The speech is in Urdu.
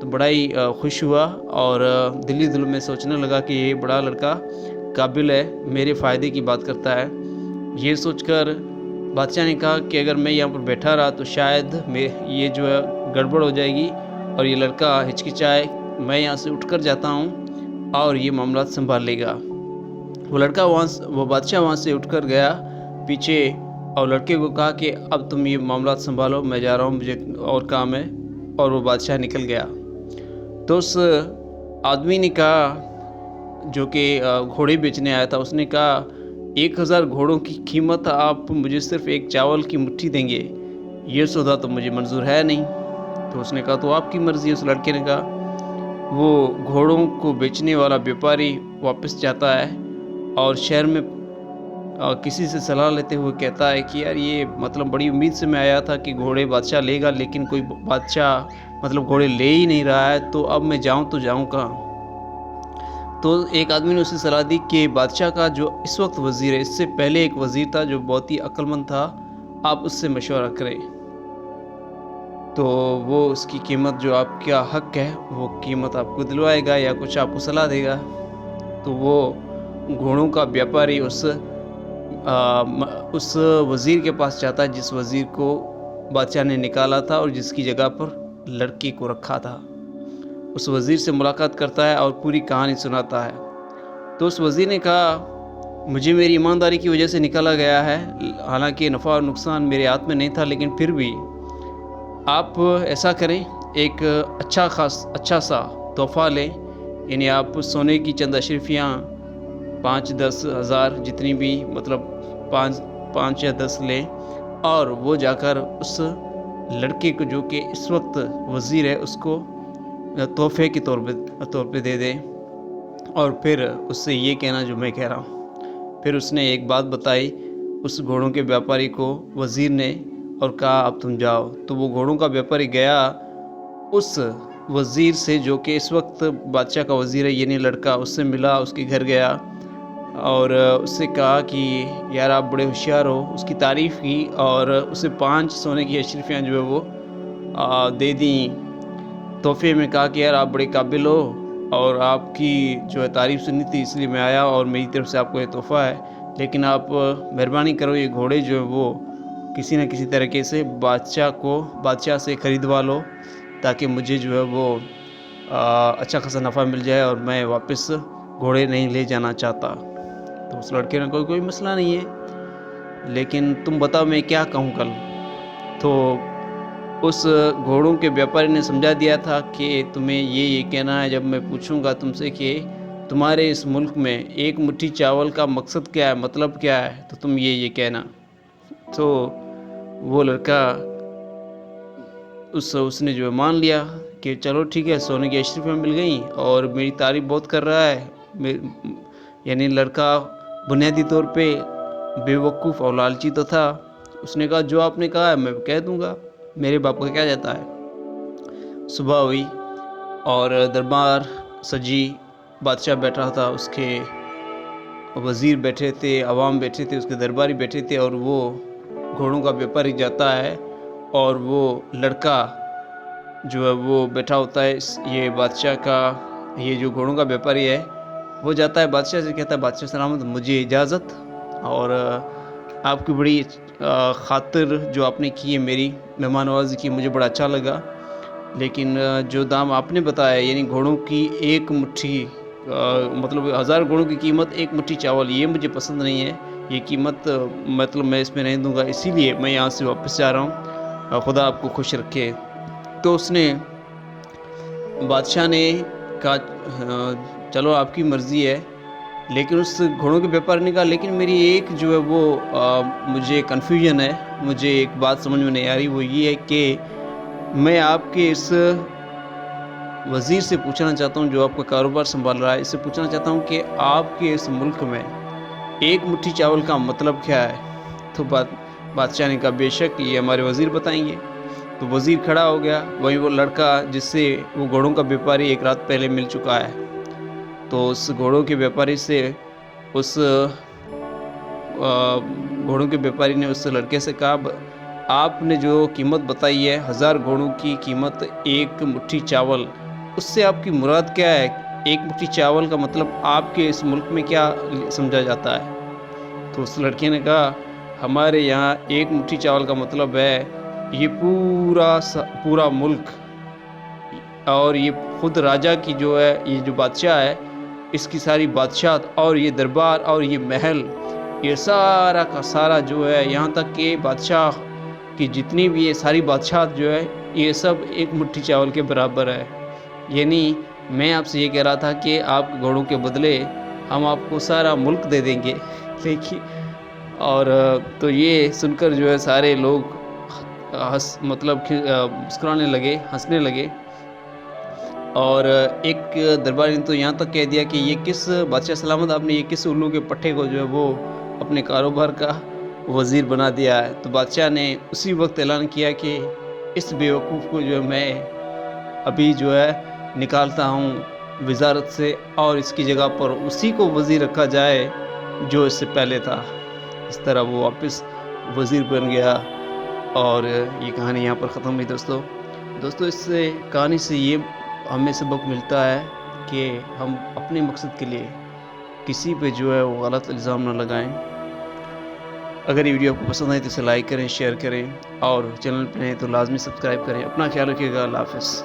تو بڑا ہی خوش ہوا اور دل ہی دل میں سوچنے لگا کہ یہ بڑا لڑکا قابل ہے، میرے فائدے کی بات کرتا ہے۔ یہ سوچ کر بادشاہ نے کہا کہ اگر میں یہاں پر بیٹھا رہا تو شاید یہ جو ہے گڑبڑ ہو جائے گی اور یہ لڑکا ہچکچائے، میں یہاں سے اٹھ کر جاتا ہوں اور یہ معاملات سنبھال لے گا۔ وہ بادشاہ وہاں سے اٹھ کر گیا پیچھے اور لڑکے کو کہا کہ اب تم یہ معاملات سنبھالو، میں جا رہا ہوں، مجھے اور کام ہے، اور وہ بادشاہ نکل گیا۔ تو اس آدمی نے کہا جو کہ گھوڑے بیچنے آیا تھا، اس نے کہا 1000 گھوڑوں کی قیمت آپ مجھے صرف ایک چاول کی مٹھی دیں گے، یہ سودا تو مجھے منظور ہے نہیں۔ تو اس نے کہا تو آپ کی مرضی ہے۔ اس لڑکے نے کہا وہ گھوڑوں کو بیچنے والا بیپاری واپس جاتا ہے اور شہر میں کسی سے صلاح لیتے ہوئے کہتا ہے کہ یار یہ مطلب بڑی امید سے میں آیا تھا کہ گھوڑے بادشاہ لے گا، لیکن کوئی بادشاہ مطلب گھوڑے لے ہی نہیں رہا ہے، تو اب میں جاؤں تو جاؤں کہاں۔ تو ایک آدمی نے اسے صلاح دی کہ بادشاہ کا جو اس وقت وزیر ہے، اس سے پہلے ایک وزیر تھا جو بہت ہی عقل مند تھا، آپ اس سے مشورہ کریں تو وہ اس کی قیمت جو آپ کا حق ہے وہ قیمت آپ کو دلوائے گا یا کچھ آپ کو صلاح دے گا۔ تو وہ گھوڑوں کا بیپاری اس وزیر کے پاس جاتا ہے جس وزیر کو بادشاہ نے نکالا تھا اور جس کی جگہ پر لڑکی کو رکھا تھا۔ اس وزیر سے ملاقات کرتا ہے اور پوری کہانی سناتا ہے۔ تو اس وزیر نے کہا مجھے میری ایمانداری کی وجہ سے نکالا گیا ہے، حالانکہ نفع اور نقصان میرے ہاتھ میں نہیں تھا، لیکن پھر بھی آپ ایسا کریں، ایک اچھا سا تحفہ لیں، یعنی آپ سونے کی چند اشرفیاں 5-10 ہزار جتنی بھی مطلب 5 یا 10 لیں اور وہ جا کر اس لڑکے کو جو کہ اس وقت وزیر ہے اس کو تحفے کے طور پہ دے دیں اور پھر اس سے یہ کہنا جو میں کہہ رہا ہوں۔ پھر اس نے ایک بات بتائی اس گھوڑوں کے بیپاری کو وزیر نے اور کہا اب تم جاؤ۔ تو وہ گھوڑوں کا بیپاری گیا اس وزیر سے جو کہ اس وقت بادشاہ کا وزیر ہے، یعنی لڑکا، اس سے ملا، اس کے گھر گیا اور اس سے کہا کہ یار آپ بڑے ہوشیار ہو، اس کی تعریف کی اور اسے 5 سونے کی اشرفیاں جو ہے وہ دے دیں تحفے میں، کہا کہ یار آپ بڑے قابل ہو اور آپ کی جو ہے تعریف سنی تھی اس لیے میں آیا اور میری طرف سے آپ کو یہ تحفہ ہے، لیکن آپ مہربانی کرو یہ گھوڑے جو ہے وہ کسی نہ کسی طریقے سے بادشاہ سے خریدوا لو تاکہ مجھے جو ہے وہ اچھا خاصا نفع مل جائے اور میں واپس گھوڑے نہیں لے جانا چاہتا۔ تو اس لڑکے نے کوئی مسئلہ نہیں ہے، لیکن تم بتاؤ میں کیا کہوں کل۔ تو اس گھوڑوں کے بیپاری نے سمجھا دیا تھا کہ تمہیں یہ کہنا ہے جب میں پوچھوں گا تم سے کہ تمہارے اس ملک میں ایک مٹھی چاول کا مقصد کیا ہے، مطلب کیا ہے، تو تم یہ کہنا۔ تو وہ لڑکا اس نے جو مان لیا کہ چلو ٹھیک ہے، سونے کی اشرفیاں مل گئیں اور میری تعریف بہت کر رہا ہے، یعنی لڑکا بنیادی طور پہ بے وقوف اور لالچی تو تھا۔ اس نے کہا جو آپ نے کہا ہے میں کہہ دوں گا، میرے باپ کا کیا جاتا ہے۔ صبح ہوئی اور دربار سجی، بادشاہ بیٹھا تھا، اس کے وزیر بیٹھے تھے، عوام بیٹھے تھے، اس کے درباری بیٹھے تھے اور وہ گھوڑوں کا بیپاری جاتا ہے اور وہ لڑکا جو ہے وہ بیٹھا ہوتا ہے، یہ بادشاہ کا یہ جو گھوڑوں کا بیپاری ہے وہ جاتا ہے بادشاہ سے، کہتا ہے بادشاہ سلامت، مجھے اجازت، اور آپ کی بڑی خاطر جو آپ نے کی ہے، میری مہمان نوازی کی، مجھے بڑا اچھا لگا، لیکن جو دام آپ نے بتایا یعنی گھوڑوں کی ایک مٹھی مطلب 1000 گھوڑوں کی قیمت ایک مٹھی چاول، یہ مجھے پسند نہیں ہے، یہ قیمت مطلب میں اس میں نہیں دوں گا، اسی لیے میں یہاں سے واپس جا رہا ہوں، خدا آپ کو خوش رکھے۔ تو اس نے بادشاہ نے کہا چلو آپ کی مرضی ہے، لیکن اس گھوڑوں کے بیپاری نے کہا لیکن میری ایک جو ہے وہ مجھے کنفیوژن ہے، مجھے ایک بات سمجھ میں نہیں آ رہی، وہ یہ ہے کہ میں آپ کے اس وزیر سے پوچھنا چاہتا ہوں جو آپ کا کاروبار سنبھال رہا ہے، اس سے پوچھنا چاہتا ہوں کہ آپ کے اس ملک میں ایک مٹھی چاول کا مطلب کیا ہے۔ تو بادشاہ نے کہا بے شک یہ ہمارے وزیر بتائیں گے۔ تو وزیر کھڑا ہو گیا، وہیں وہ لڑکا جس سے وہ گھوڑوں کا بیپاری ایک رات پہلے مل چکا ہے، تو اس گھوڑوں کے بیپاری سے گھوڑوں کے بیپاری نے اس لڑکے سے کہا آپ نے جو قیمت بتائی ہے 1000 گھوڑوں کی قیمت ایک مٹھی چاول، اس سے آپ کی مراد کیا ہے؟ ایک مٹھی چاول کا مطلب آپ کے اس ملک میں کیا سمجھا جاتا ہے؟ تو اس لڑکے نے کہا ہمارے یہاں ایک مٹھی چاول کا مطلب ہے یہ پورا ملک، اور یہ خود راجہ کی جو ہے، یہ جو بادشاہ ہے اس کی ساری بادشاہت اور یہ دربار اور یہ محل، یہ سارا کا سارا جو ہے، یہاں تک کہ بادشاہ کی جتنی بھی یہ ساری بادشاہت جو ہے یہ سب ایک مٹھی چاول کے برابر ہے۔ یعنی میں آپ سے یہ کہہ رہا تھا کہ آپ کے گھوڑوں کے بدلے ہم آپ کو سارا ملک دے دیں گے، دیکھیے۔ اور تو یہ سن کر جو ہے سارے لوگ مسکرانے لگے، ہنسنے لگے، اور ایک درباری نے تو یہاں تک کہہ دیا کہ یہ کس بادشاہ سلامت، آپ نے یہ کس الو کے پٹھے کو جو ہے وہ اپنے کاروبار کا وزیر بنا دیا ہے؟ تو بادشاہ نے اسی وقت اعلان کیا کہ اس بیوقوف کو جو ہے میں ابھی جو ہے نکالتا ہوں وزارت سے، اور اس کی جگہ پر اسی کو وزیر رکھا جائے جو اس سے پہلے تھا۔ اس طرح وہ واپس وزیر بن گیا، اور یہ کہانی یہاں پر ختم ہوئی۔ دوستو اس کہانی سے یہ ہمیں سبق ملتا ہے کہ ہم اپنے مقصد کے لیے کسی پہ جو ہے وہ غلط الزام نہ لگائیں۔ اگر یہ ویڈیو آپ کو پسند آئی تو اسے لائک کریں، شیئر کریں، اور چینل پہ نہیں تو لازمی سبسکرائب کریں۔ اپنا خیال رکھیے گا۔ اللہ حافظ۔